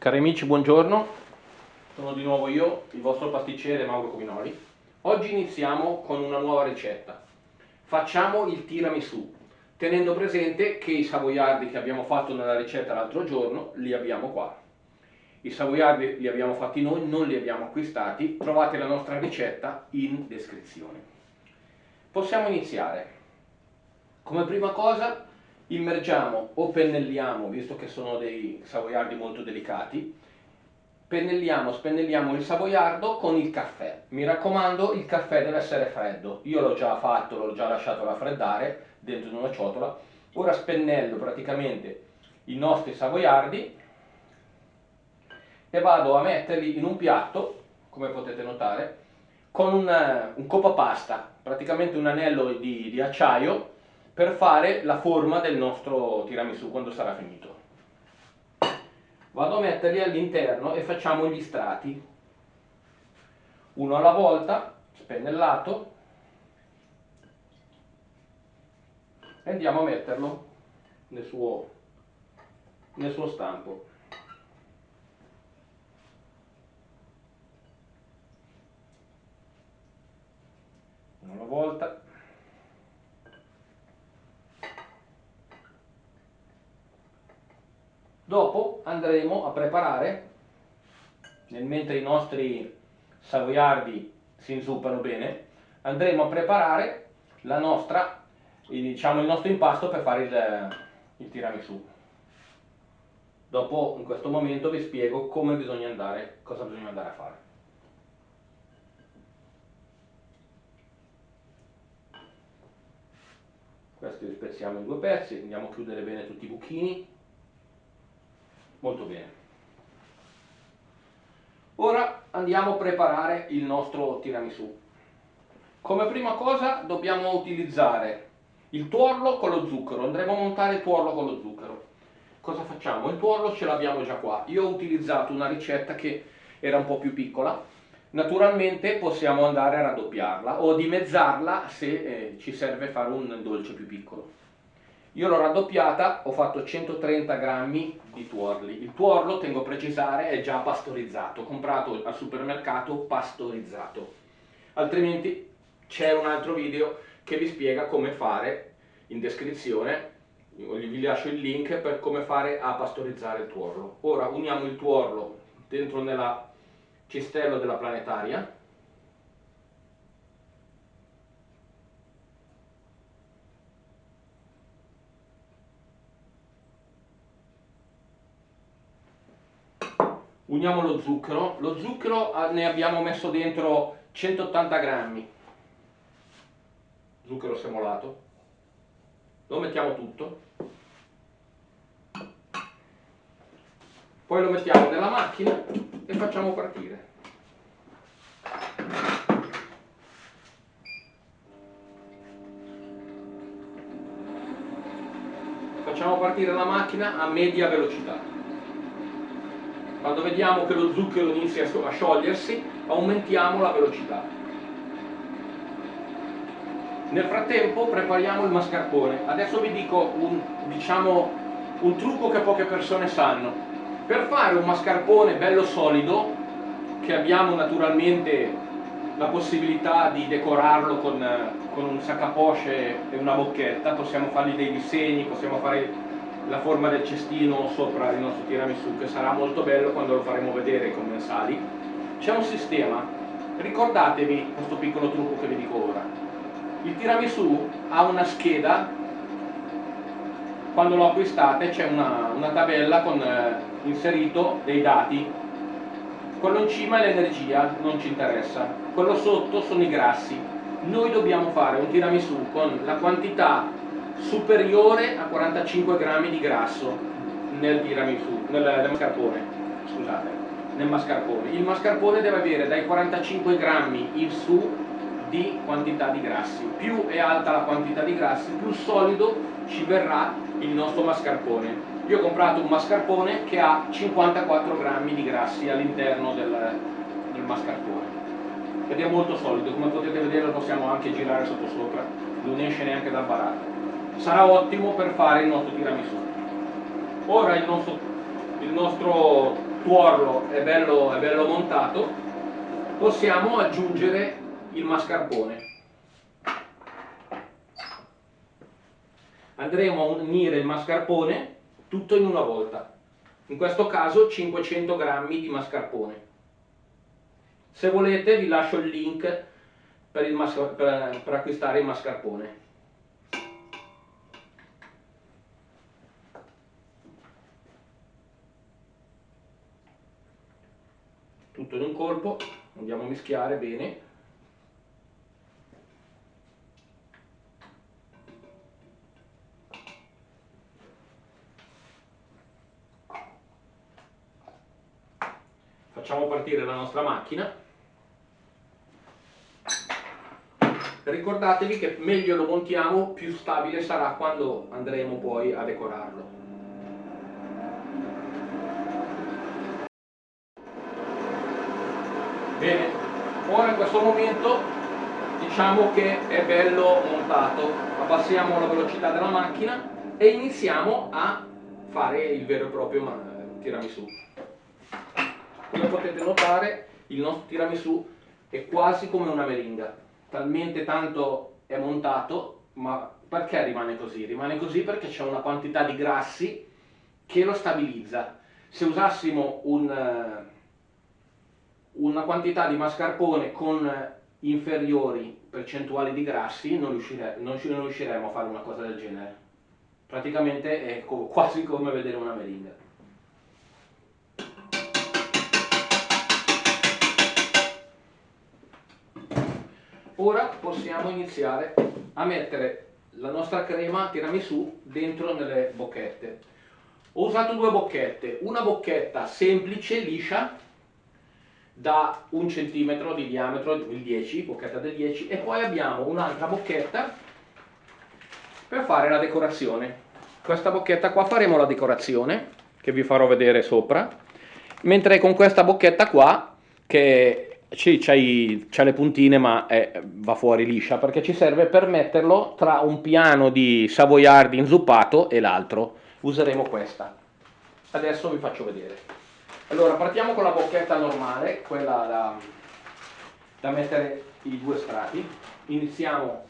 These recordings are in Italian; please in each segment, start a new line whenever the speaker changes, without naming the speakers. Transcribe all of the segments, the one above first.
Cari amici, buongiorno, sono di nuovo io, il vostro pasticcere Mauro Cominoli. Oggi iniziamo con una nuova ricetta. Facciamo il tiramisù, tenendo presente che i savoiardi che abbiamo fatto nella ricetta l'altro giorno li abbiamo qua. I savoiardi li abbiamo fatti noi, non li abbiamo acquistati, trovate la nostra ricetta in descrizione. Possiamo iniziare. Come prima cosa immergiamo o pennelliamo, visto che sono dei savoiardi molto delicati, spennelliamo il savoiardo con il caffè. Mi raccomando, il caffè deve essere freddo. Io l'ho già fatto, l'ho già lasciato raffreddare dentro in una ciotola. Ora spennello praticamente i nostri savoiardi e vado a metterli in un piatto, come potete notare, con un copapasta, praticamente un anello di acciaio, per fare la forma del nostro tiramisù quando sarà finito. Vado a metterli all'interno e facciamo gli strati, uno alla volta, spennellato, e andiamo a metterlo nel suo stampo. Uno alla volta. Dopo andremo a preparare, mentre i nostri savoiardi si inzuppano bene, andremo a preparare il nostro impasto per fare il tiramisù. Dopo, in questo momento, vi spiego cosa bisogna andare a fare. Questi li spezziamo in due pezzi, andiamo a chiudere bene tutti i buchini. Molto bene. Ora andiamo a preparare il nostro tiramisù. Come prima cosa dobbiamo utilizzare il tuorlo con lo zucchero. Andremo a montare il tuorlo con lo zucchero. Cosa facciamo? Il tuorlo ce l'abbiamo già qua. Io ho utilizzato una ricetta che era un po' più piccola. Naturalmente possiamo andare a raddoppiarla o dimezzarla se ci serve fare un dolce più piccolo. Io l'ho raddoppiata, ho fatto 130 grammi di tuorli. Il tuorlo, tengo a precisare, è già pastorizzato, comprato al supermercato pastorizzato. Altrimenti c'è un altro video che vi spiega come fare in descrizione, vi lascio il link per come fare a pastorizzare il tuorlo. Ora uniamo il tuorlo dentro nella cistello della planetaria. Uniamo lo zucchero ne abbiamo messo dentro 180 grammi, zucchero semolato, lo mettiamo tutto, poi lo mettiamo nella macchina e facciamo partire. Facciamo partire la macchina a media velocità. Quando vediamo che lo zucchero inizia a sciogliersi, aumentiamo la velocità. Nel frattempo prepariamo il mascarpone. Adesso vi dico un trucco che poche persone sanno. Per fare un mascarpone bello solido, che abbiamo naturalmente la possibilità di decorarlo con un sacapoche e una bocchetta, possiamo fargli dei disegni, possiamo fare la forma del cestino sopra il nostro tiramisù, che sarà molto bello quando lo faremo vedere ai commensali. C'è un sistema, ricordatevi questo piccolo trucco che vi dico ora. Il tiramisù ha una scheda, quando lo acquistate c'è una tabella con inserito dei dati. Quello in cima è l'energia, non ci interessa, quello sotto sono i grassi. Noi dobbiamo fare un tiramisù con la quantità superiore a 45 grammi di grasso nel mascarpone. Scusate, nel mascarpone. Il mascarpone deve avere dai 45 grammi in su di quantità di grassi. Più è alta la quantità di grassi, più solido ci verrà il nostro mascarpone. Io ho comprato un mascarpone che ha 54 grammi di grassi all'interno del mascarpone ed è molto solido, come potete vedere lo possiamo anche girare sotto sopra, non esce neanche dal barattolo. Sarà ottimo per fare il nostro tiramisù. Ora il nostro il nostro tuorlo è bello montato, possiamo aggiungere il mascarpone. Andremo a unire il mascarpone tutto in una volta. In questo caso 500 grammi di mascarpone. Se volete vi lascio il link per acquistare il mascarpone. Tutto in un colpo, andiamo a mischiare bene. Facciamo partire la nostra macchina. Ricordatevi che meglio lo montiamo, più stabile sarà quando andremo poi a decorarlo. Bene, ora in questo momento diciamo che è bello montato. Abbassiamo la velocità della macchina e iniziamo a fare il vero e proprio tiramisù. Come potete notare, il nostro tiramisù è quasi come una meringa, talmente tanto è montato. Ma perché rimane così? Rimane così perché c'è una quantità di grassi che lo stabilizza. Se usassimo una quantità di mascarpone con inferiori percentuali di grassi non riusciremo a fare una cosa del genere. Praticamente è quasi come vedere una meringa. Ora possiamo iniziare a mettere la nostra crema tiramisù dentro nelle bocchette. Ho usato due bocchette, una bocchetta semplice, liscia, da 1 centimetro di diametro, il 10, bocchetta del 10, e poi abbiamo un'altra bocchetta per fare la decorazione. Questa bocchetta qua faremo la decorazione, che vi farò vedere sopra, mentre con questa bocchetta qua, che c'ha le puntine ma va fuori liscia, perché ci serve per metterlo tra un piano di savoiardi inzuppato e l'altro. Useremo questa. Adesso vi faccio vedere. Allora, partiamo con la bocchetta normale, quella da mettere i due strati. Iniziamo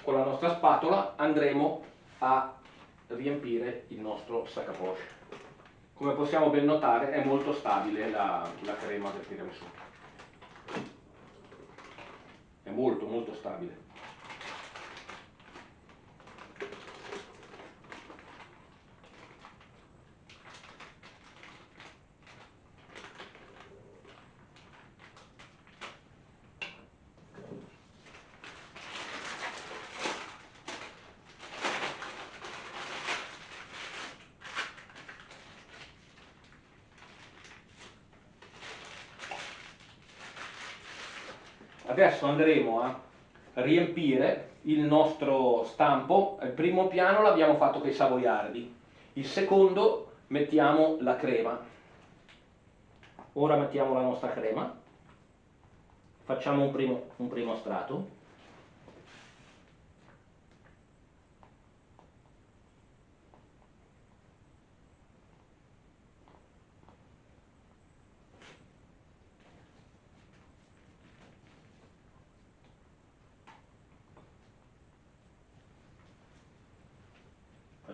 con la nostra spatola, andremo a riempire il nostro sac à poche. Come possiamo ben notare è molto stabile la crema del tiramisù. È molto stabile. Adesso andremo a riempire il nostro stampo. Il primo piano l'abbiamo fatto con i savoiardi, il secondo mettiamo la crema. Ora mettiamo la nostra crema, facciamo un primo strato.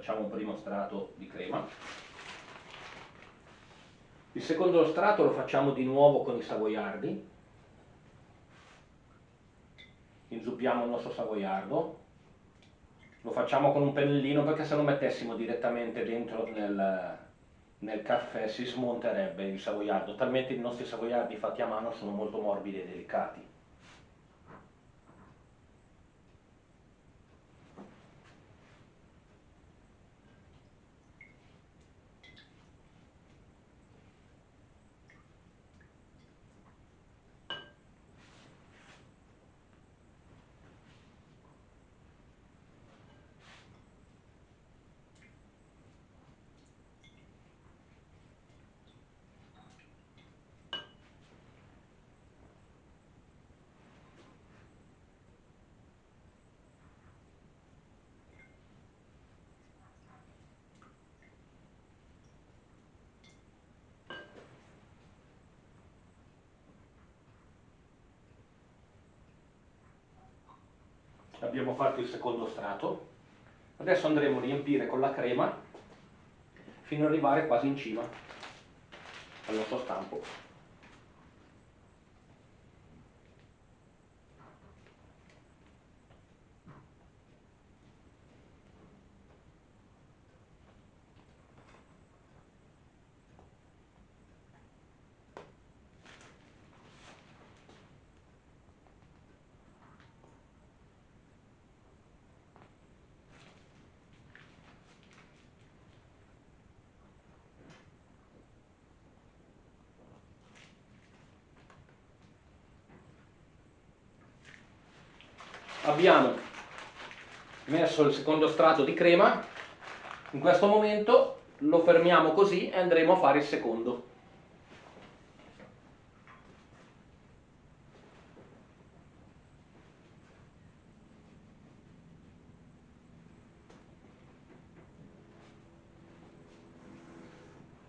Facciamo un primo strato di crema. Il secondo strato lo facciamo di nuovo con i savoiardi. Inzuppiamo il nostro savoiardo. Lo facciamo con un pennellino perché se lo mettessimo direttamente dentro nel caffè si smonterebbe il savoiardo, talmente i nostri savoiardi fatti a mano sono molto morbidi e delicati. abbiamo fatto il secondo strato. Adesso andremo a riempire con la crema fino ad arrivare quasi in cima al nostro stampo. Abbiamo messo il secondo strato di crema, in questo momento lo fermiamo così e andremo a fare il secondo.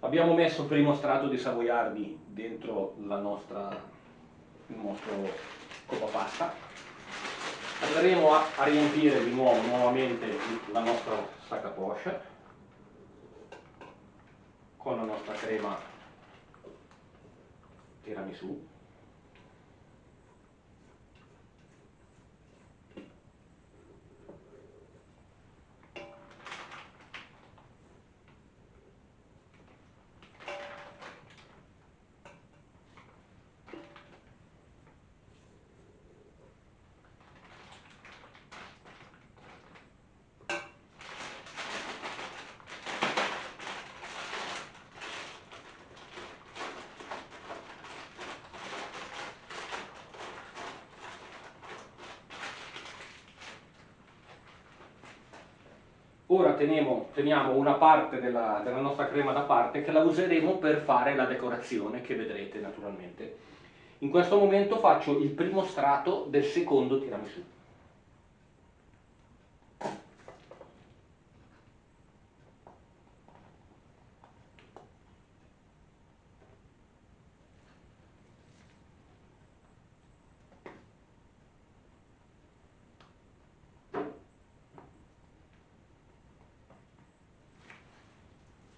Abbiamo messo il primo strato di savoiardi dentro il nostro coppa pasta. Andremo a riempire di nuovo nuovamente la nostra sac à poche con la nostra crema tiramisù. Ora teniamo una parte della nostra crema da parte che la useremo per fare la decorazione che vedrete naturalmente. In questo momento faccio il primo strato del secondo tiramisù.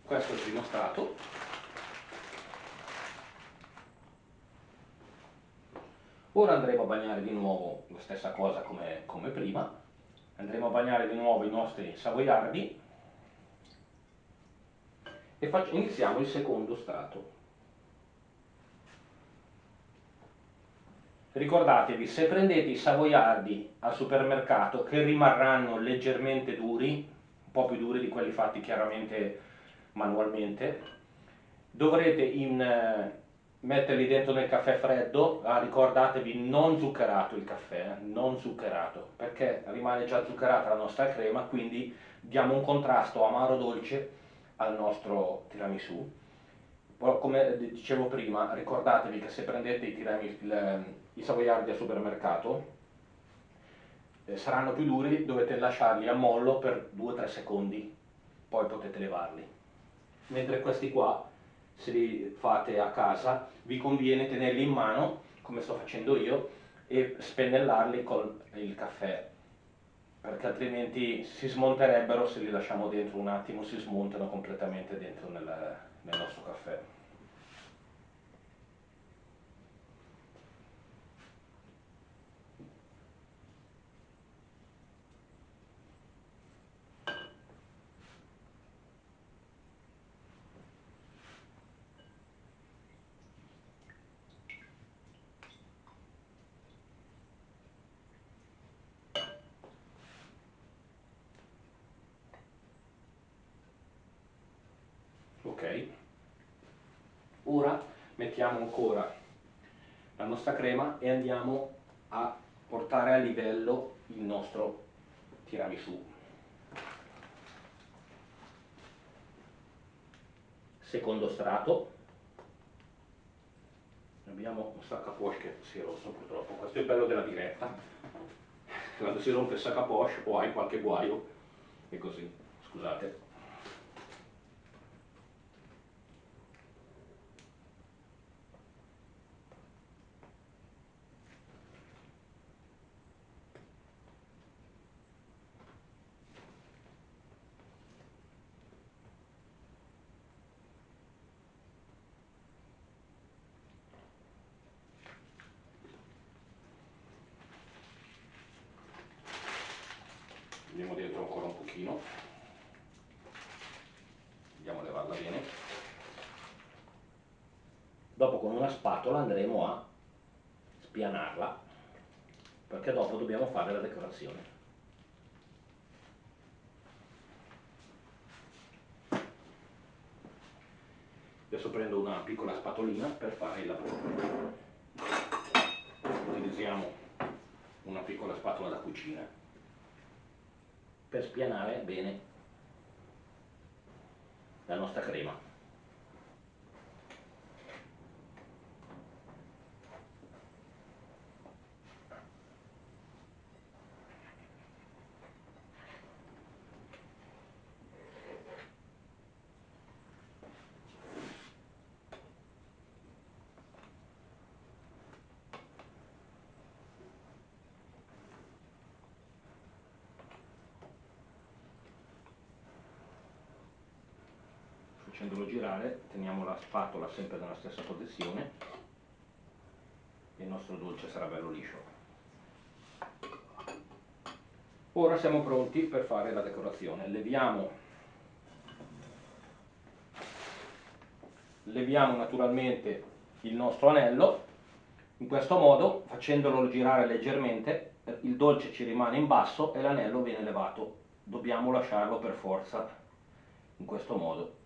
Questo è il primo strato. Ora andremo a bagnare di nuovo la stessa cosa come prima. Andremo a bagnare di nuovo i nostri savoiardi e iniziamo il secondo strato. Ricordatevi, se prendete i savoiardi al supermercato che rimarranno leggermente duri, un po' più duri di quelli fatti chiaramente manualmente, dovrete metterli dentro nel caffè freddo. Ricordatevi, non zuccherato il caffè, non zuccherato, perché rimane già zuccherata la nostra crema, quindi diamo un contrasto amaro-dolce al nostro tiramisù. Come dicevo prima, ricordatevi che se prendete i savoiardi al supermercato saranno più duri, dovete lasciarli a mollo per 2-3 secondi, poi potete levarli. Mentre questi qua, se li fate a casa, vi conviene tenerli in mano, come sto facendo io, e spennellarli con il caffè, perché altrimenti si smonterebbero. Se li lasciamo dentro un attimo si smontano completamente dentro nel nostro caffè. Ok, ora mettiamo ancora la nostra crema e andiamo a portare a livello il nostro tiramisù. Secondo strato, abbiamo un sac à poche che si è rotto purtroppo. Questo è il bello della diretta, quando si rompe il sac à poche o hai qualche guaio è così, scusate. pochettino, andiamo a levarla bene. Dopo con una spatola andremo a spianarla, perché dopo dobbiamo fare la decorazione. Adesso prendo una piccola spatolina per fare il lavoro. Utilizziamo una piccola spatola da cucina per spianare bene la nostra crema. Facendolo girare teniamo la spatola sempre nella stessa posizione e il nostro dolce sarà bello liscio. Ora siamo pronti per fare la decorazione. Leviamo naturalmente il nostro anello. In questo modo, facendolo girare leggermente, il dolce ci rimane in basso e l'anello viene levato. Dobbiamo lasciarlo per forza in questo modo.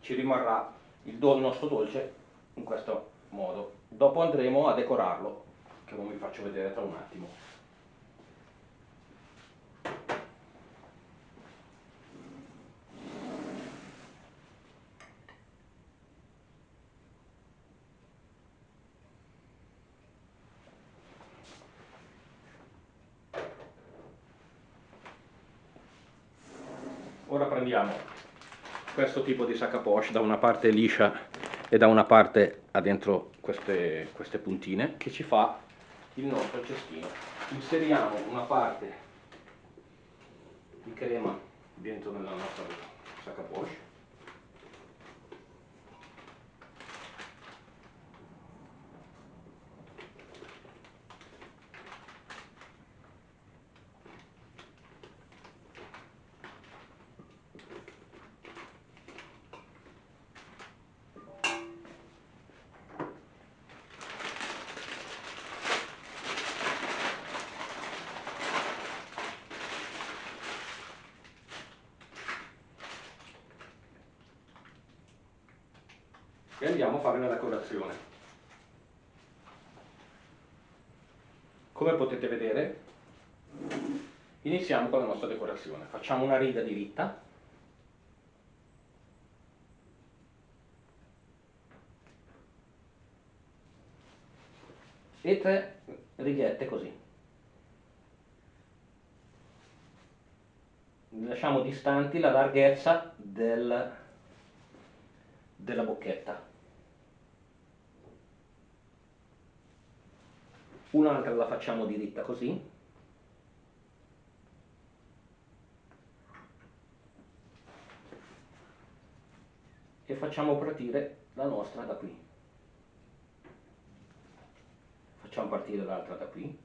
Ci rimarrà il nostro dolce in questo modo. Dopo andremo a decorarlo, che vi faccio vedere tra un attimo. Ora prendiamo questo tipo di sac à poche, da una parte liscia e da una parte ha dentro queste puntine, che ci fa il nostro cestino. Inseriamo una parte di crema dentro nella nostra sac à poche. E andiamo a fare la decorazione. Come potete vedere, iniziamo con la nostra decorazione. Facciamo una riga diritta, e 3 righette così. Lasciamo distanti la larghezza della bocchetta. Un'altra la facciamo diritta così. E facciamo partire la nostra da qui. Facciamo partire l'altra da qui.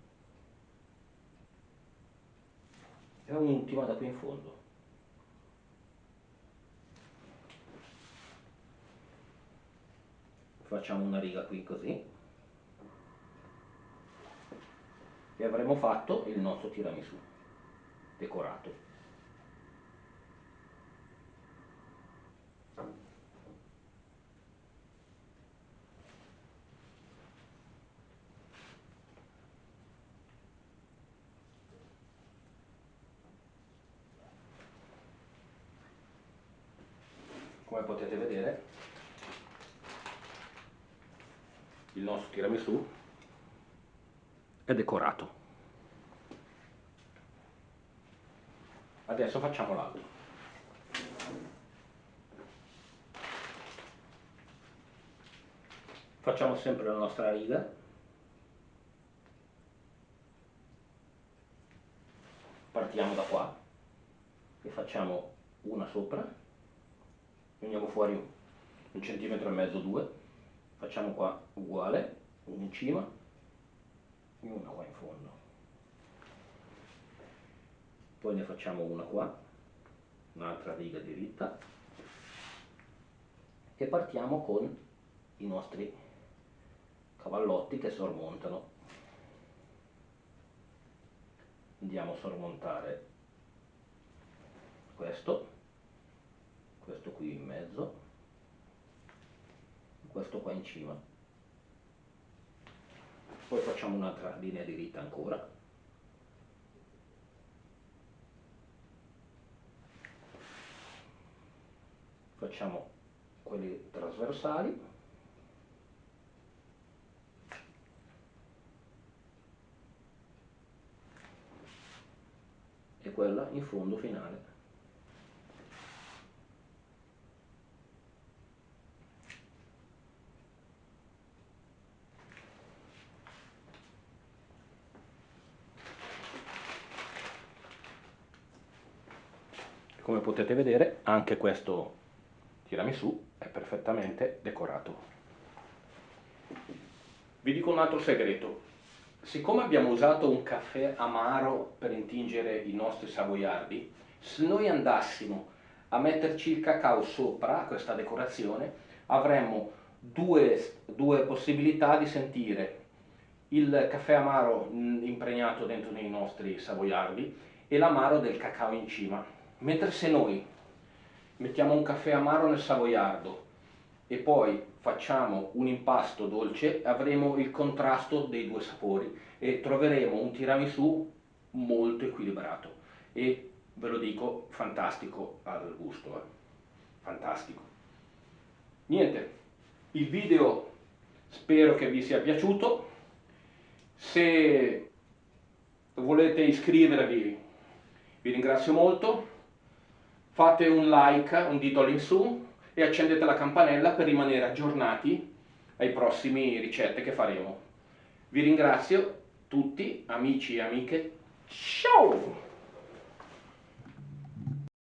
E un'ultima da qui in fondo. Facciamo una riga qui così. E avremo fatto il nostro tiramisù decorato. Come potete vedere, il nostro tiramisù è decorato. Adesso facciamo l'altro. Facciamo sempre la nostra riga. Partiamo da qua e facciamo una sopra, veniamo fuori 1,5 cm, 2, facciamo qua uguale, una in cima e una qua in fondo. poi ne facciamo una qua, un'altra riga diritta e partiamo con i nostri cavallotti che sormontano. Andiamo a sormontare questo qui in mezzo, questo qua in cima, poi facciamo un'altra linea diritta ancora, facciamo quelli trasversali e quella in fondo finale. Come potete vedere, anche questo tiramisù è perfettamente decorato. Vi dico un altro segreto. Siccome abbiamo usato un caffè amaro per intingere i nostri savoiardi, se noi andassimo a metterci il cacao sopra questa decorazione, avremmo due possibilità di sentire il caffè amaro impregnato dentro nei nostri savoiardi e l'amaro del cacao in cima. Mentre se noi mettiamo un caffè amaro nel savoiardo e poi facciamo un impasto dolce, avremo il contrasto dei due sapori e troveremo un tiramisù molto equilibrato e, ve lo dico, fantastico al gusto, fantastico. Niente, il video spero che vi sia piaciuto. Se volete iscrivervi, vi ringrazio molto. Fate un like, un dito all'insù e accendete la campanella per rimanere aggiornati ai prossimi ricette che faremo. Vi ringrazio tutti, amici e amiche. Ciao!